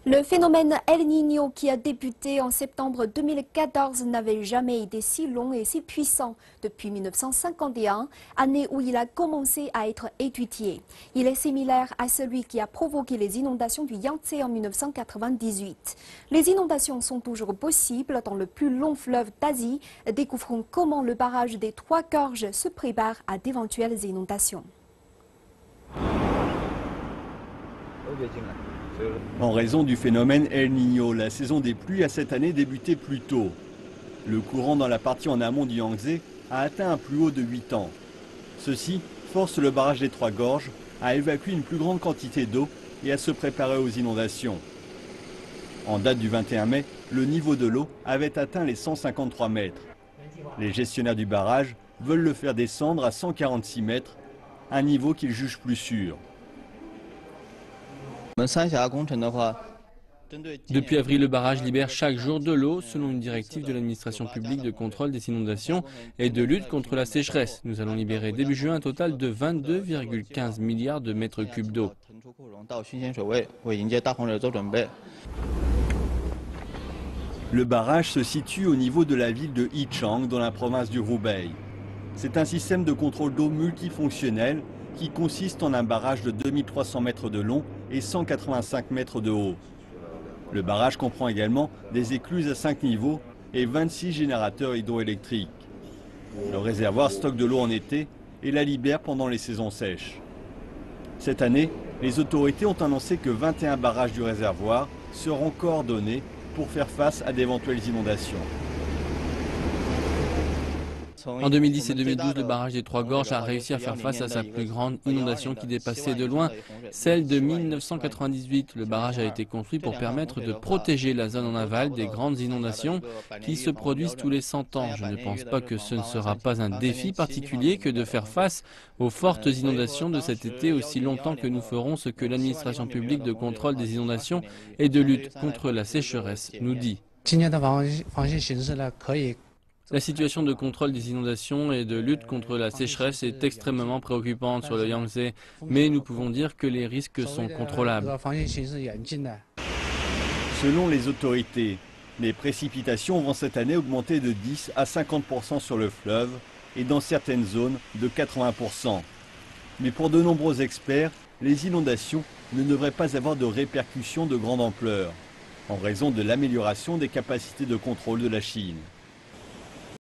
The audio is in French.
Le phénomène El Niño qui a débuté en septembre 2014 n'avait jamais été si long et si puissant depuis 1951, année où il a commencé à être étudié. Il est similaire à celui qui a provoqué les inondations du Yangtze en 1998. Les inondations sont toujours possibles dans le plus long fleuve d'Asie. Découvrons comment le barrage des Trois Gorges se prépare à d'éventuelles inondations. En raison du phénomène El Niño, la saison des pluies a cette année débuté plus tôt. Le courant dans la partie en amont du Yangtze a atteint un plus haut de 8 ans. Ceci force le barrage des Trois Gorges à évacuer une plus grande quantité d'eau et à se préparer aux inondations. En date du 21 mai, le niveau de l'eau avait atteint les 153 mètres. Les gestionnaires du barrage veulent le faire descendre à 146 mètres, un niveau qu'ils jugent plus sûr. Depuis avril, le barrage libère chaque jour de l'eau selon une directive de l'administration publique de contrôle des inondations et de lutte contre la sécheresse. Nous allons libérer début juin un total de 22,15 milliards de mètres cubes d'eau. Le barrage se situe au niveau de la ville de Yichang dans la province du Hubei. C'est un système de contrôle d'eau multifonctionnel qui consiste en un barrage de 2300 mètres de long et 185 mètres de haut. Le barrage comprend également des écluses à 5 niveaux et 26 générateurs hydroélectriques. Le réservoir stocke de l'eau en été et la libère pendant les saisons sèches. Cette année, les autorités ont annoncé que 21 barrages du réservoir seront coordonnés pour faire face à d'éventuelles inondations. En 2010 et 2012, le barrage des Trois Gorges a réussi à faire face à sa plus grande inondation qui dépassait de loin celle de 1998. Le barrage a été construit pour permettre de protéger la zone en aval des grandes inondations qui se produisent tous les 100 ans. Je ne pense pas que ce ne sera pas un défi particulier que de faire face aux fortes inondations de cet été aussi longtemps que nous ferons ce que l'administration publique de contrôle des inondations et de lutte contre la sécheresse nous dit. La situation de contrôle des inondations et de lutte contre la sécheresse est extrêmement préoccupante sur le Yangtze, mais nous pouvons dire que les risques sont contrôlables. Selon les autorités, les précipitations vont cette année augmenter de 10 à 50% sur le fleuve et dans certaines zones de 80%. Mais pour de nombreux experts, les inondations ne devraient pas avoir de répercussions de grande ampleur, en raison de l'amélioration des capacités de contrôle de la Chine.